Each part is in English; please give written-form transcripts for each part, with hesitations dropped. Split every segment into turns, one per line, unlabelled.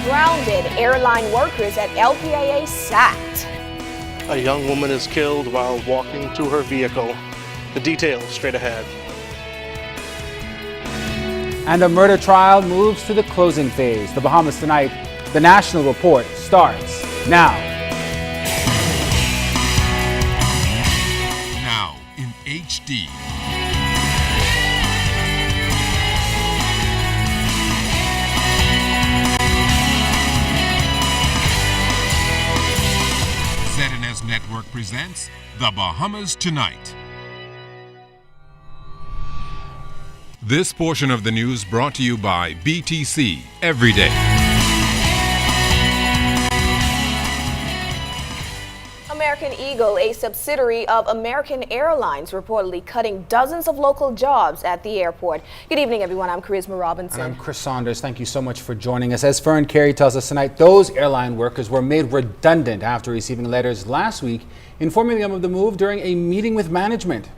Grounded airline workers at LPAA sacked.
A young woman is killed while walking to her vehicle. The details straight ahead.
And a murder trial moves to the closing phase. The Bahamas Tonight, the National Report starts now.
Now in HD. ZNS Network presents The Bahamas Tonight. This portion of the news brought to you by BTC Every Day.
American Eagle, a subsidiary of American Airlines, reportedly cutting dozens of local jobs at the airport. Good evening, everyone. I'm Charisma Robinson.
And I'm Chris Saunders. Thank you so much for joining us. As Fern Carey tells us tonight, those airline workers were made redundant after receiving letters last week informing them of the move during a meeting with management.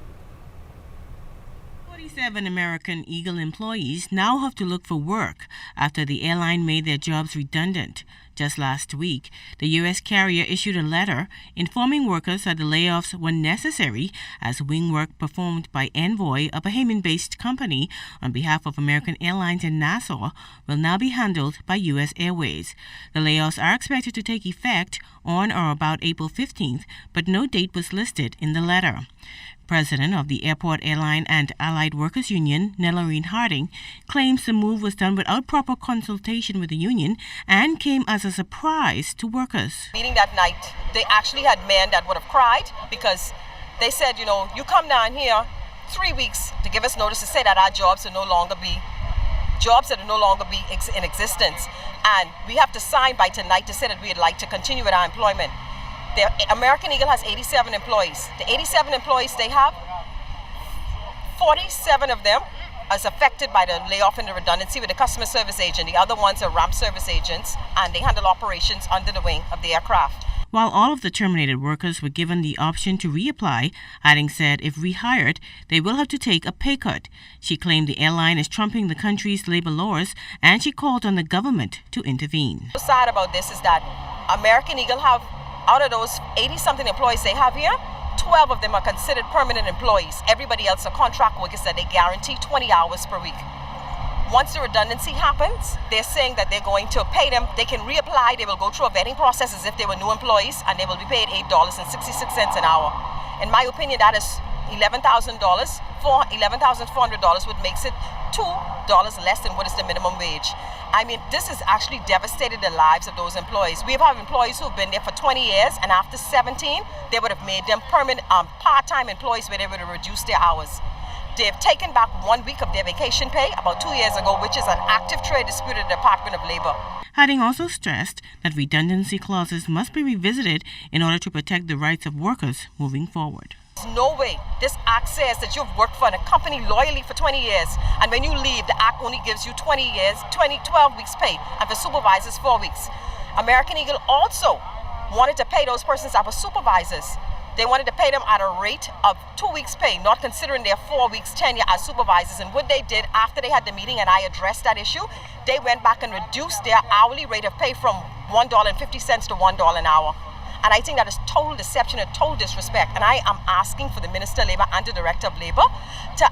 47 American Eagle employees now have to look for work after the airline made their jobs redundant. Just last week, the U.S. carrier issued a letter informing workers that the layoffs were necessary as wing work performed by Envoy, a Bahamian-based company, on behalf of American Airlines and NASSAU will now be handled by U.S. Airways. The layoffs are expected to take effect on or about April 15th, but no date was listed in the letter. President of the Airport Airline and Allied Workers Union, Nealy Harding, claims the move was done without proper consultation with the union and came as a surprise to workers.
Meeting that night, they actually had men that would have cried because they said, you come down here 3 weeks to give us notice to say that our jobs will no longer be in existence. And we have to sign by tonight to say that we'd like to continue with our employment. The American Eagle has 87 employees. The 87 employees they have, 47 of them is affected by the layoff and the redundancy with the customer service agent. The other ones are ramp service agents, and they handle operations under the wing of the aircraft.
While all of the terminated workers were given the option to reapply, Harding said if rehired, they will have to take a pay cut. She claimed the airline is trumping the country's labor laws, and she called on the government to intervene.
What's sad about this is that American Eagle have, out of those 80-something employees they have here, 12 of them are considered permanent employees. Everybody else are contract workers that they guarantee 20 hours per week. Once the redundancy happens, they're saying that they're going to pay them. They can reapply. They will go through a vetting process as if they were new employees, and they will be paid $8.66 an hour. In my opinion, that is $11,000 for $11,400, which makes it $2 less than what is the minimum wage. I mean, this has actually devastated the lives of those employees. We have employees who've been there for 20 years, and after 17, they would have made them permanent part-time employees where they would have reduced their hours. They've taken back 1 week of their vacation pay about 2 years ago, which is an active trade dispute at the Department of Labor.
Harding also stressed that redundancy clauses must be revisited in order to protect the rights of workers moving forward.
There's no way. This act says that you've worked for a company loyally for 20 years, and when you leave, the act only gives you 12 weeks pay, and for supervisors 4 weeks. American Eagle also wanted to pay those persons that were supervisors. They wanted to pay them at a rate of 2 weeks pay, not considering their 4 weeks tenure as supervisors. And what they did after they had the meeting and I addressed that issue, they went back and reduced their hourly rate of pay from $1.50 to $1 an hour. And I think that is total deception and total disrespect. And I am asking for the Minister of Labor and the Director of Labor to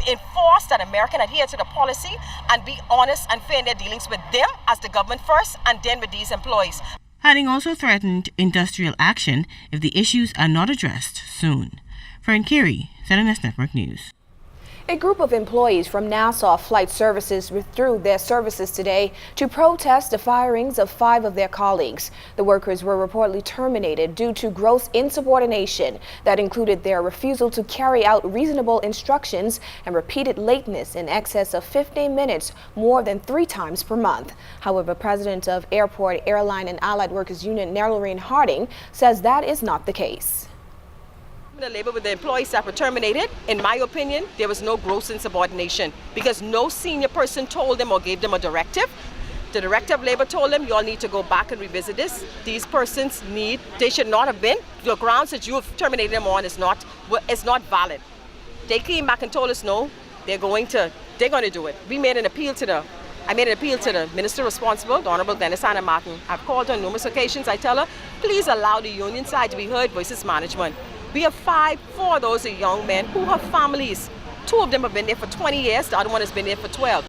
enforce that American adhere to the policy and be honest and fair in their dealings with them as the government first, and then with these employees.
Harding also threatened industrial action if the issues are not addressed soon. Fern Carey, ZNS Network News.
A group of employees from NASSAU Flight Services withdrew their services today to protest the firings of 5 of their colleagues. The workers were reportedly terminated due to gross insubordination that included their refusal to carry out reasonable instructions and repeated lateness in excess of 15 minutes more than 3 times per month. However, President of Airport, Airline and Allied Workers Union, Nealy Harding, says that is not the case.
The labor with the employees that were terminated, in my opinion, there was no gross insubordination because no senior person told them or gave them a directive. The Director of Labor told them, you all need to go back and revisit this. These persons they should not have been. The grounds that you have terminated them on is not valid. They came back and told us no, they're going to do it. We made an appeal to the I made an appeal to the minister responsible, the Honorable Dennis Anna Martin. I've called on numerous occasions. I tell her, please allow the union side to be heard versus management. We have 5 for those young men who have families. 2 of them have been there for 20 years, the other one has been there for 12.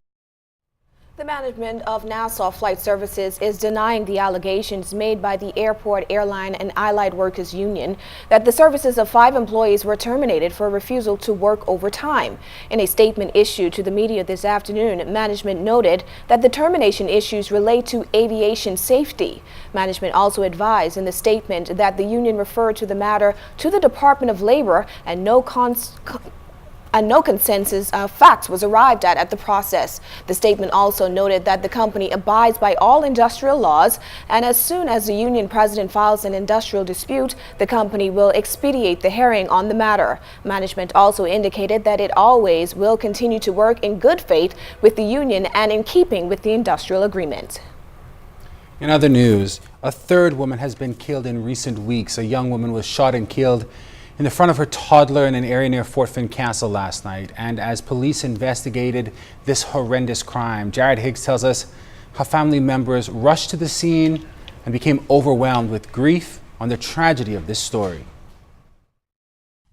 The management of NASSAU Flight Services is denying the allegations made by the Airport, Airline and Allied Workers Union that the services of 5 employees were terminated for refusal to work overtime. In a statement issued to the media this afternoon, management noted that the termination issues relate to aviation safety. Management also advised in the statement that the union referred to the matter to the Department of Labor and no consensus facts was arrived at the process. The statement also noted that the company abides by all industrial laws, and as soon as the union president files an industrial dispute, the company will expedite the hearing on the matter. Management also indicated that it always will continue to work in good faith with the union and in keeping with the industrial agreement.
In other news, a 3rd woman has been killed in recent weeks. A young woman was shot and killed in the front of her toddler in an area near Fort Fincastle last night. And as police investigated this horrendous crime, Jared Higgs tells us how family members rushed to the scene and became overwhelmed with grief on the tragedy of this story.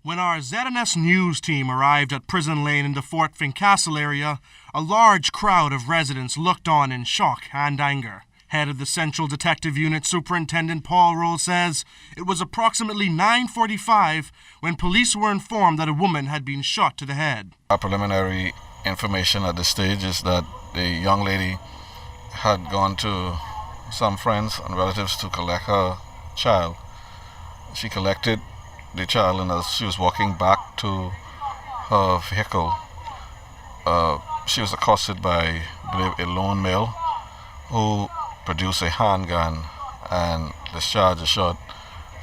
When our ZNS News team arrived at Prison Lane in the Fort Fincastle area, a large crowd of residents looked on in shock and anger. Head of the Central Detective Unit, Superintendent Paul Roll, says it was approximately 9:45 when police were informed that a woman had been shot to the head.
Our preliminary information at this stage is that the young lady had gone to some friends and relatives to collect her child. She collected the child, and as she was walking back to her vehicle, she was accosted by, I believe, a lone male who produced a handgun and discharged a shot,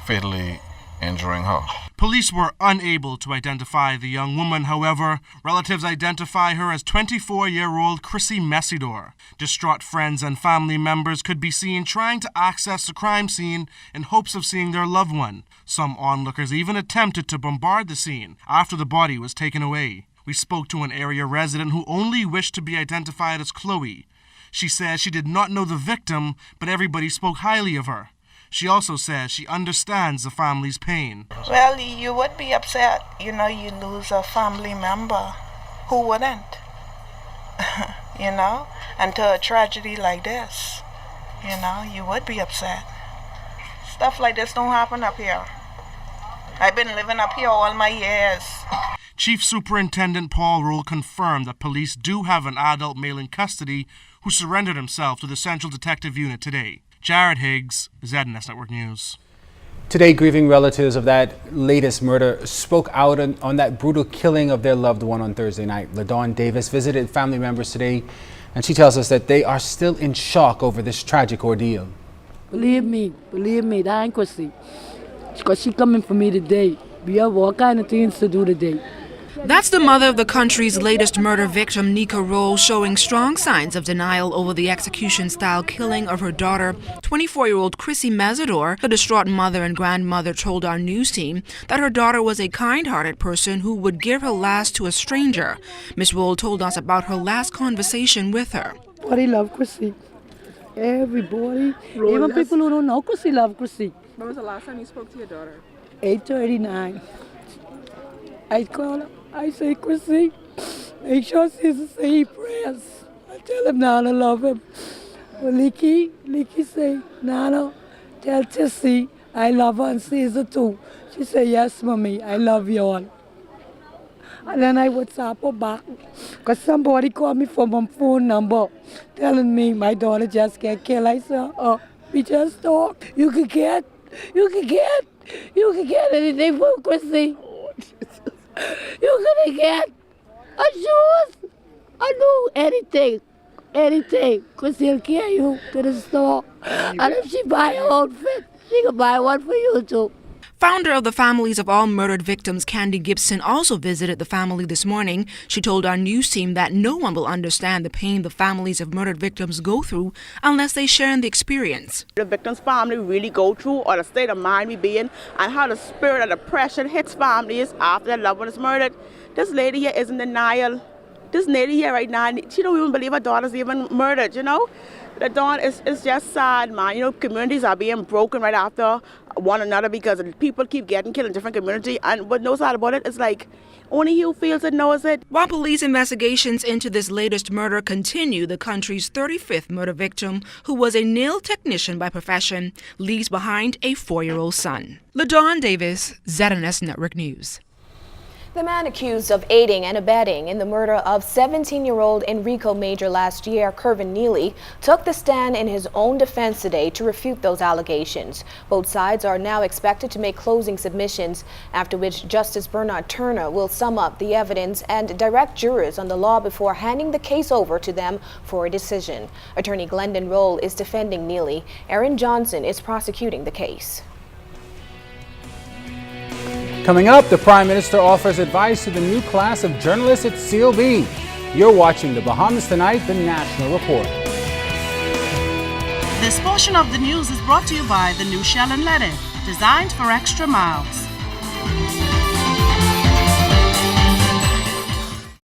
fatally injuring her.
Police were unable to identify the young woman. However, relatives identify her as 24-year-old Chrissy Messidor. Distraught friends and family members could be seen trying to access the crime scene in hopes of seeing their loved one. Some onlookers even attempted to bombard the scene after the body was taken away. We spoke to an area resident who only wished to be identified as Chloe. She says she did not know the victim, but everybody spoke highly of her. She also says she understands the family's pain.
Well, you would be upset. You know, you lose a family member. Who wouldn't? You know? And to a tragedy like this, you know, you would be upset. Stuff like this don't happen up here. I've been living up here all my years.
Chief Superintendent Paul Roll confirmed that police do have an adult male in custody who surrendered himself to the Central Detective Unit today. Jared Higgs, ZNS Network News.
Today, grieving relatives of that latest murder spoke out on that brutal killing of their loved one on Thursday night. LaDawn Davis visited family members today, and she tells us that they are still in shock over this tragic ordeal.
Believe me, that ain't Chrissy. Because she coming for me today. We have all kind of things to do today.
That's the mother of the country's latest murder victim, Nika Roll, showing strong signs of denial over the execution-style killing of her daughter, 24-year-old Chrissy Messidor. The distraught mother and grandmother told our news team that her daughter was a kind-hearted person who would give her last to a stranger. Miss Roll told us about her last conversation with her.
Everybody love Chrissy. Everybody. Even people who don't know Chrissy love Chrissy.
When was the last time you spoke to your daughter?
8:39. I call her. I say, Chrissy, make sure Caesar say he prayers. I tell him Nana love him. Well, Licky say, Nana, tell Tissy I love her and Caesar too. She say, yes, Mommy, I love you all. And then I WhatsApp her back, because somebody called me from my phone number, telling me my daughter just get killed. I said, we just talk. You can get anything for Chrissy. You gonna get a shoes, a new anything, because he'll carry you to the store. And if she buy an outfit, she can buy one for you too.
Founder of the Families of All Murdered Victims, Candy Gibson, also visited the family this morning. She told our news team that no one will understand the pain the families of murdered victims go through unless they share in the experience.
The victim's family really go through, or the state of mind we be in, and how the spirit of depression hits families after their loved one is murdered. This lady here is in denial. this Nealy here right now, she don't even believe her daughter's even murdered, you know? The dawn is just sad, man. You know, communities are being broken right after one another because people keep getting killed in different communities. And what knows sad about it is like, only he who feels it knows it.
While police investigations into this latest murder continue, the country's 35th murder victim, who was a nail technician by profession, leaves behind a 4-year-old son. LaDawn Davis, ZNS Network News.
The man accused of aiding and abetting in the murder of 17-year-old Enrico Major last year, Kervin Nealy, took the stand in his own defense today to refute those allegations. Both sides are now expected to make closing submissions, after which Justice Bernard Turner will sum up the evidence and direct jurors on the law before handing the case over to them for a decision. Attorney Glendon Roll is defending Nealy. Aaron Johnson is prosecuting the case.
Coming up, the Prime Minister offers advice to the new class of journalists at COB. You're watching the Bahamas Tonight, the National Report.
This portion of the news is brought to you by the new Shell and Lettuce, designed for extra miles.